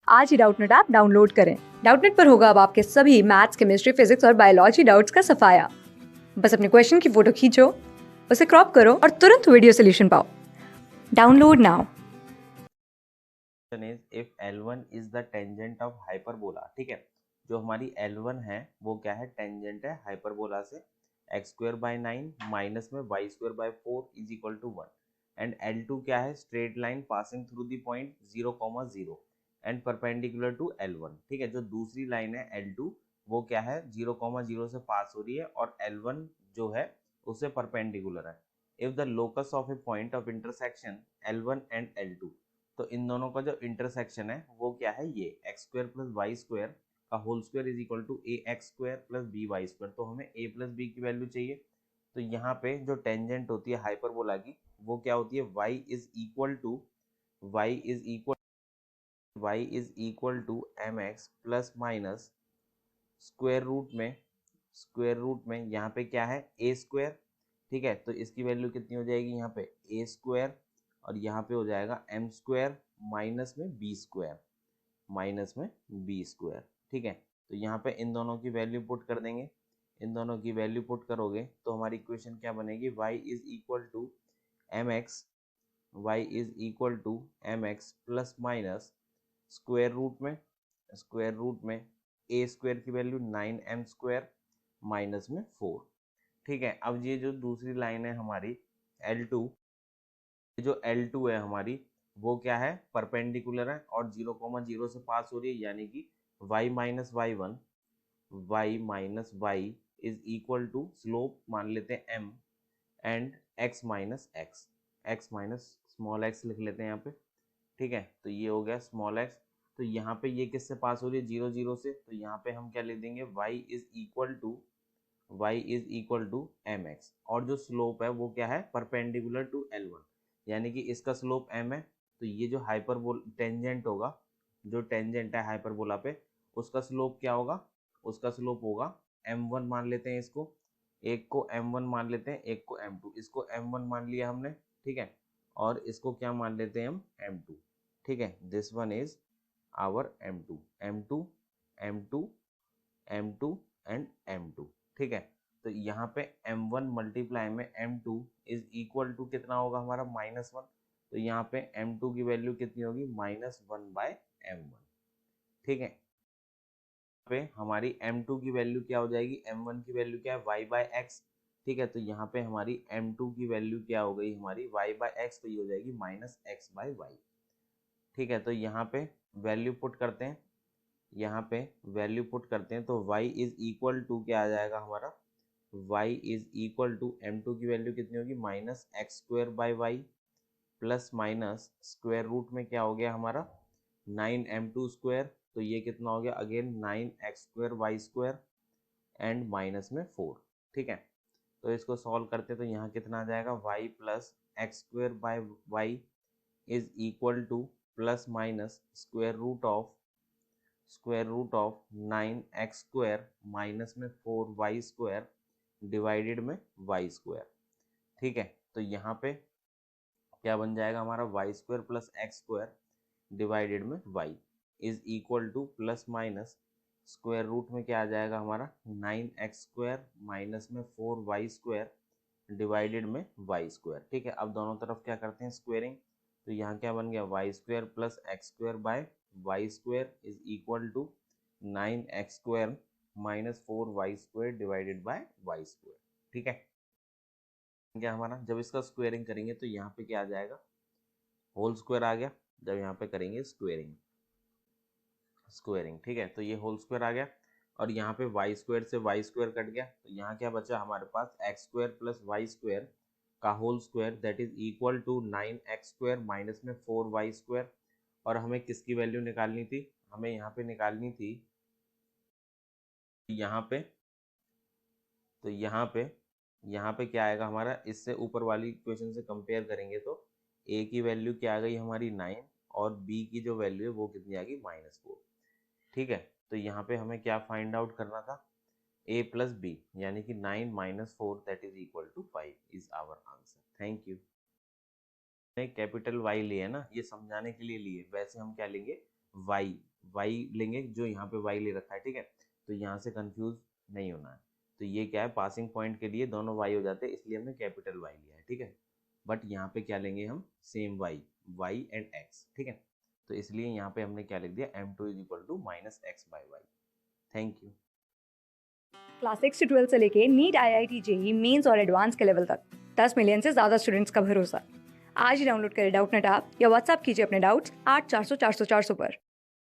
आज ही Doubtnut app download करें। Doubtnut पर होगा अब आपके सभी मैथ्स, केमिस्ट्री, फिजिक्स और बायोलॉजी डाउट्स का सफाया। बस अपने क्वेश्चन की फोटो खींचो, उसे क्रॉप करो और तुरंत वीडियो सोल्यूशन पाओ। Download now. is if L1 is the tangent of hyperbola, ठीक है। जो हमारी L1 है वो क्या है, टेंजेंट है हाइपरबोला से x स्क्वायर बाई 9 माइनस में y square by 4 is equal to 1। And L2 क्या है, straight line passing through the point 0,0 and perpendicular to L1, ठीक है। जो दूसरी लाइन है L2 वो क्या है, 0,0 से पास हो रही है और L1 जो है उससे परपेंडिकुलर है। If the locus of A point of intersection L1 and L2, तो इन दोनों का जो इंटरसेक्शन है वो क्या है, ये X square plus Y square का whole square is equal to A X square plus B Y square. तो हमें ए प्लस बी की वैल्यू चाहिए। तो यहाँ पे जो टेंजेंट होती है हाइपरबोला की वो क्या होती है, Y is equal to Y is equal Y is equal to M X plus minus square root में यहाँ पे क्या है, ए स्क्वायर, ठीक है। तो इसकी वैल्यू कितनी हो जाएगी, यहाँ पे ए स्क्वायर और यहाँ पे हो जाएगा एम स्क्वायर माइनस में बी स्क्वायर, ठीक है। तो यहाँ पे इन दोनों की वैल्यू पुट कर देंगे। इन दोनों की वैल्यू पुट करोगे तो हमारी इक्वेशन क्या बनेगी, y is equal to M X plus minus square root में ए स्क्वायर की वैल्यू 9m स्क्वायर माइनस में 4, ठीक है। अब ये जो दूसरी लाइन है हमारी L2, जो L2 है हमारी वो क्या है, परपेंडिकुलर है और 0,0 से पास हो रही है, यानी कि y is equal to slope मान लेते हैं m and x minus small x लिख लेते हैं यहाँ पे, ठीक है। तो ये हो गया स्मॉल x। तो यहाँ पे ये किससे पास हो रही है, 0,0 से, तो यहाँ पे हम क्या लिख देंगे, y is equal to M X, और जो स्लोप है वो क्या है, परपेंडिकुलर टू L1, यानी कि इसका स्लोप m है। तो ये जो हाइपरबोल टेंजेंट होगा, जो टेंजेंट है हाइपरबोला पे, उसका स्लोप क्या होगा, उसका स्लोप होगा m1 मान लेते हैं इसको, एक को m1 मान लेते हैं, एक को m2, इसको m1 मान लिया हमने, ठीक है। और इसको क्या मान लेते हैं हम, m2, ठीक है। This one is our m2 m2 m2 m2 and m2, ठीक है। तो यहाँ पे m1 मल्टीप्लाई में m2 इज इक्वल टू कितना होगा हमारा, -1। तो यहाँ पे m2 की वैल्यू कितनी होगी, -1/m1, ठीक है। पे हमारी m2 की वैल्यू क्या हो जाएगी, m1 की वैल्यू क्या है, y/x, ठीक है। तो यहाँ पे हमारी m2 की वैल्यू क्या हो गई, हमारी y/x, तो ये हो जाएगी -x/y, ठीक है। तो यहाँ पे वैल्यू पुट करते हैं, तो y इज इक्वल टू क्या आ जाएगा हमारा, y is equal to m2 की वैल्यू कितनी होगी, -x² plus minus square root में क्या हो गया हमारा 9m2², तो ये कितना हो गया अगेन 9x² एंड माइनस में 4, ठीक है। तो इसको सॉल्व करते तो यहाँ कितना आ जाएगा, y plus x² is equal to plus minus square root of 9x² minus में 4y² डिवाइडेड में y², ठीक है। तो यहाँ पे क्या बन जाएगा हमारा, y² प्लस x² डिवाइडेड में y is equal to plus minus square root में क्या आ जाएगा हमारा, 9x² माइनस में 4y² डिवाइडेड में y², ठीक है। अब दोनों तरफ क्या करते हैं, स्क्वेयरिंग। तो यहाँ क्या बन गया, y² plus x² by y² is equal to 9x² minus 4y² divided by y², ठीक है। क्या हमारा, जब इसका स्क्वेयरिंग करेंगे तो यहाँ पे क्या आ जाएगा, होल स्क्वायर आ गया। जब यहाँ पे करेंगे स्क्वेयरिंग, ठीक है। तो ये होल स्क्वायर आ गया और यहाँ पे y² से y² कट गया, तो यहाँ क्या बचा हमारे पास, x² प्लस y² का whole square that is equal to 9x² minus में 4y²। और हमें किसकी वैल्यू निकालनी थी, हमें यहाँ पे निकालनी थी, यहाँ पे, तो यहाँ पे क्या आएगा हमारा, इससे ऊपर वाली इक्वेशन से कंपेयर करेंगे तो a की वैल्यू क्या आ गई हमारी 9 और b की जो वैल्यू है वो कितनी आ गई, -4, ठीक है। तो यहाँ पे हमें क्या फाइंड आउट करना था, a प्लस बी, यानी कि 9 minus 4 that is equal to 5 is our answer. Thank you. Capital Y लिए ना, ये समझाने के लिए लिए, वैसे हम क्या लेंगे, y वाई लेंगे जो यहाँ पे वाई ले रखा है, ठीक है। तो यहाँ से कंफ्यूज नहीं होना है। तो ये क्या है, पासिंग पॉइंट के लिए दोनों वाई हो जाते हैं, इसलिए हमने कैपिटल वाई लिया है, ठीक है। बट यहाँ पे क्या लेंगे हम, सेम वाई एंड एक्स, ठीक है। तो इसलिए यहाँ पे हमने क्या लिख दिया, m2 is equal to minus x by y. Thank you. Class 6 से 12 से लेके नीट, IIT, जेई मेंस और एडवांस के लेवल तक 10 मिलियन से ज़्यादा स्टूडेंट्स का भरोसा। आज ही डाउनलोड करें डाउटनेट ऐप या व्हाट्सएप कीजिए अपने डाउट्स 8400 400 400 पर।